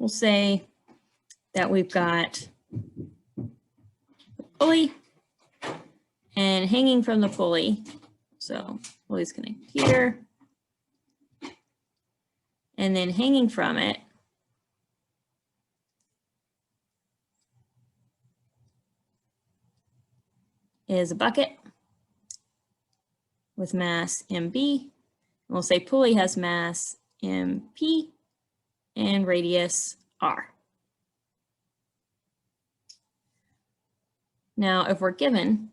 we'll say that we've got a pulley, and hanging from the pulley, so pulley's connected here, and then hanging from it is a bucket with mass MB. We'll say pulley has mass MP and radius R. Now, if we're given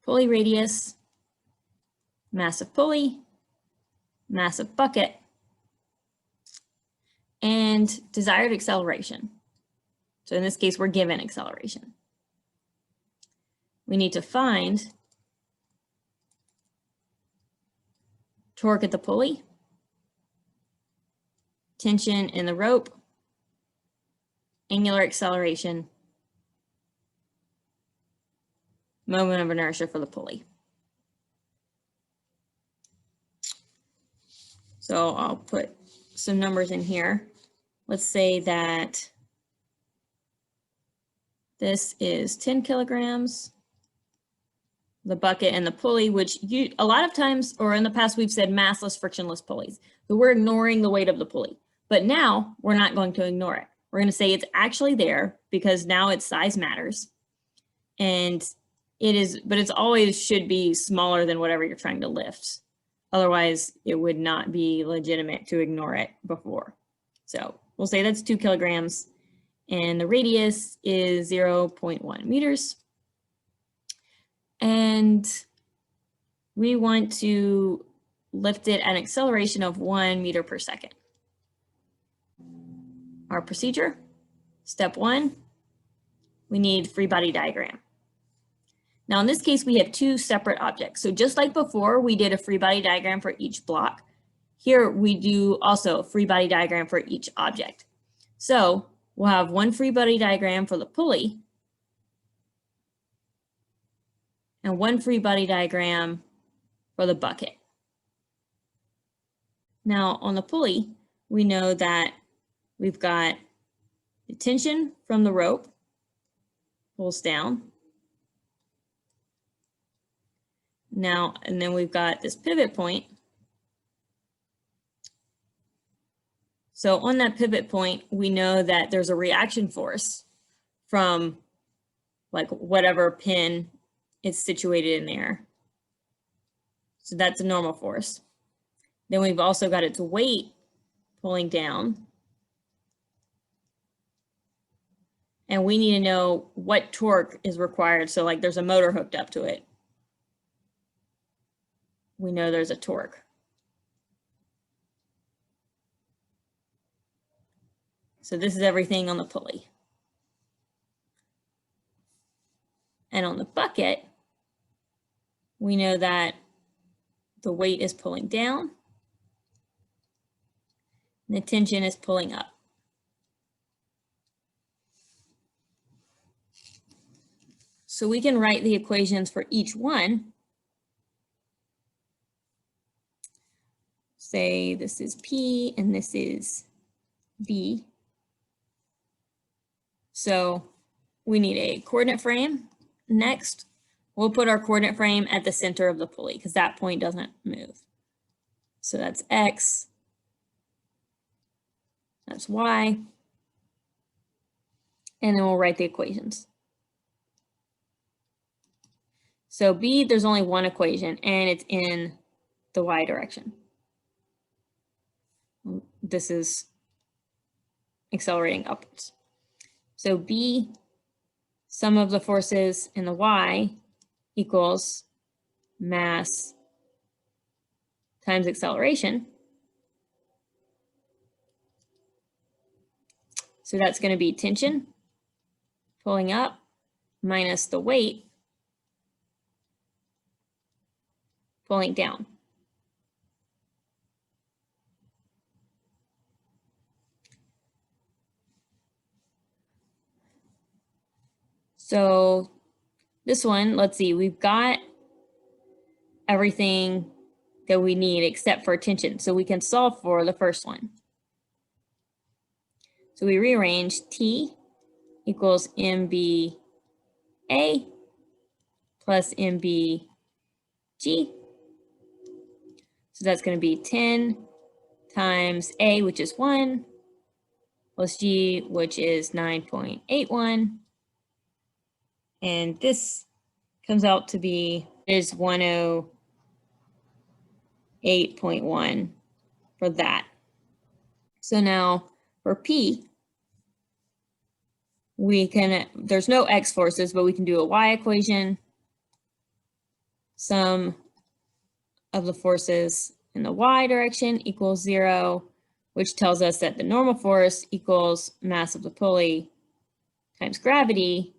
pulley radius, mass of pulley, mass of bucket, and desired acceleration. So in this case, we're given acceleration. We need to find torque at the pulley, tension in the rope, angular acceleration, moment of inertia for the pulley. So I'll put some numbers in here. Let's say that this is 10 kilograms. The bucket and the pulley, which a lot of times, or in the past, we've said massless, frictionless pulleys. So we're ignoring the weight of the pulley. But now we're not going to ignore it. We're going to say it's actually there because now its size matters. And it is, but it's always should be smaller than whatever you're trying to lift. Otherwise, it would not be legitimate to ignore it before. So we'll say that's 2 kilograms and the radius is 0.1 meters. And we want to lift it at an acceleration of 1 meter per second. Our procedure, step 1, we need free body diagram. Now in this case, we have 2 separate objects. So just like before, we did a free body diagram for each block. Here we do also a free body diagram for each object. So we'll have 1 free body diagram for the pulley and 1 free body diagram for the bucket. Now on the pulley, we know that we've got the tension from the rope, pulls down. Now, and then we've got this pivot point. So on that pivot point, we know that there's a reaction force from like whatever pin is situated in there. So that's a normal force. Then we've also got its weight pulling down. And we need to know what torque is required. So like there's a motor hooked up to it. We know there's a torque. So this is everything on the pulley. And on the bucket, we know that the weight is pulling down, and the tension is pulling up. So we can write the equations for each one. Say this is P and this is B. So we need a coordinate frame. Next, we'll put our coordinate frame at the center of the pulley because that point doesn't move. So that's X, that's Y, and then we'll write the equations. So B, there's only one equation and it's in the Y direction. This is accelerating upwards. So B, sum of the forces in the Y equals mass times acceleration. So that's going to be tension pulling up minus the weight pulling down. So this one, let's see, we've got everything that we need except for tension. So we can solve for the first one. So we rearrange T equals MBA plus MBG. So that's going to be 10 times A, which is 1, plus G, which is 9.81. And this comes out to be is 108.1 for that. So now for P, we can, there's no X forces, but we can do a Y equation. Sum of the forces in the Y direction equals 0, which tells us that the normal force equals mass of the pulley times gravity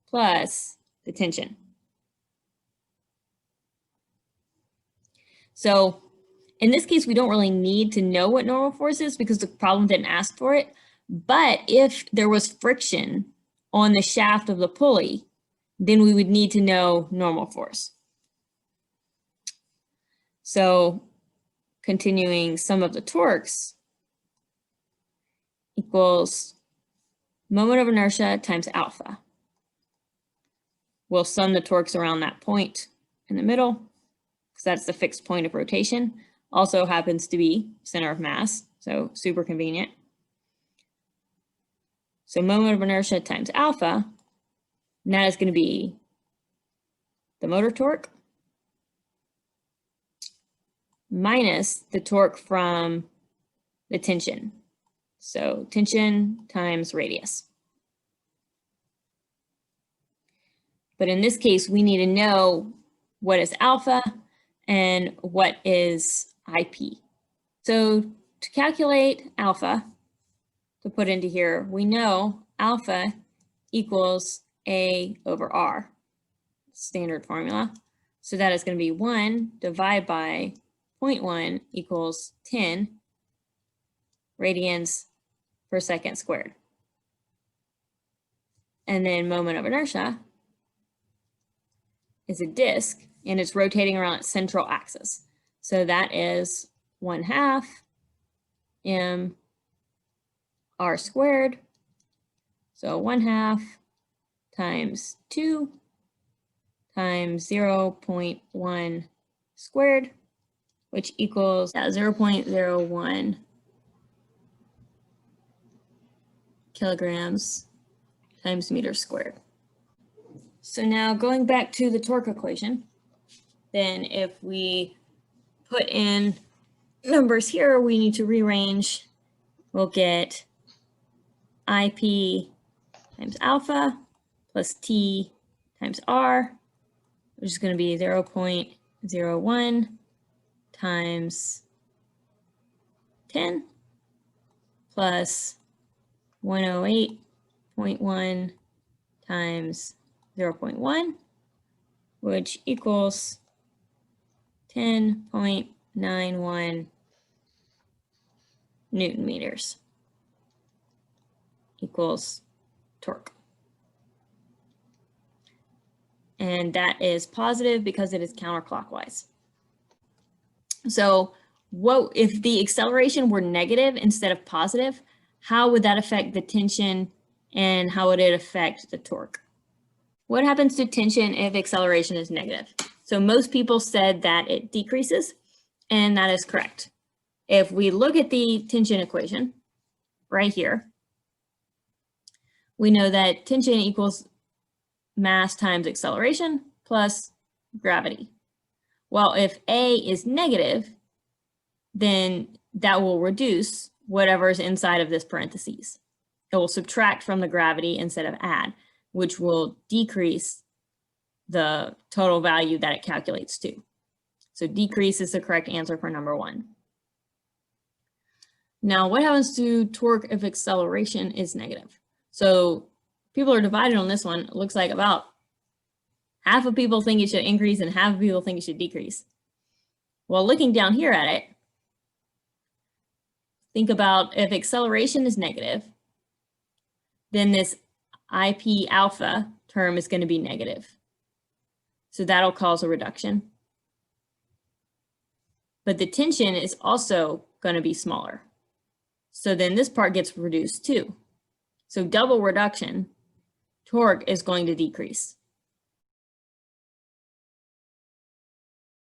plus the tension. So in this case, we don't really need to know what normal force is because the problem didn't ask for it. But if there was friction on the shaft of the pulley, then we would need to know normal force. So continuing, sum of the torques equals moment of inertia times alpha. We'll sum the torques around that point in the middle, because that's the fixed point of rotation. Also happens to be center of mass, so super convenient. So moment of inertia times alpha, and that is going to be the motor torque minus the torque from the tension. So tension times radius. But in this case, we need to know what is alpha and what is IP. So to calculate alpha, to put into here, we know alpha equals A over R, standard formula. So that is going to be 1 divided by 0.1 equals 10 radians per second squared. And then moment of inertia is a disk, and it's rotating around its central axis. So that is 1/2 m r squared. So 1/2 times 2 times 0.1 squared, which equals 0.01 kilograms times meter squared. So now going back to the torque equation, then if we put in numbers here, we need to rearrange. We'll get IP times alpha plus T times R, which is going to be 0.01 times 10 plus 108.1 times 0.1, which equals 10.91 Newton meters equals torque. And that is positive because it is counterclockwise. So what if the acceleration were negative instead of positive, how would that affect the tension and how would it affect the torque? What happens to tension if acceleration is negative? So most people said that it decreases, and that is correct. If we look at the tension equation right here, we know that tension equals mass times acceleration plus gravity. Well, if A is negative, then that will reduce whatever's inside of this parentheses. It will subtract from the gravity instead of add, which will decrease the total value that it calculates to. So decrease is the correct answer for number 1. Now, what happens to torque if acceleration is negative? So people are divided on this one. It looks like about half of people think it should increase and half of people think it should decrease. Well, looking down here at it, think about if acceleration is negative, then this IP alpha term is going to be negative. So that'll cause a reduction. but the tension is also going to be smaller. So then this part gets reduced too. So double reduction, torque is going to decrease.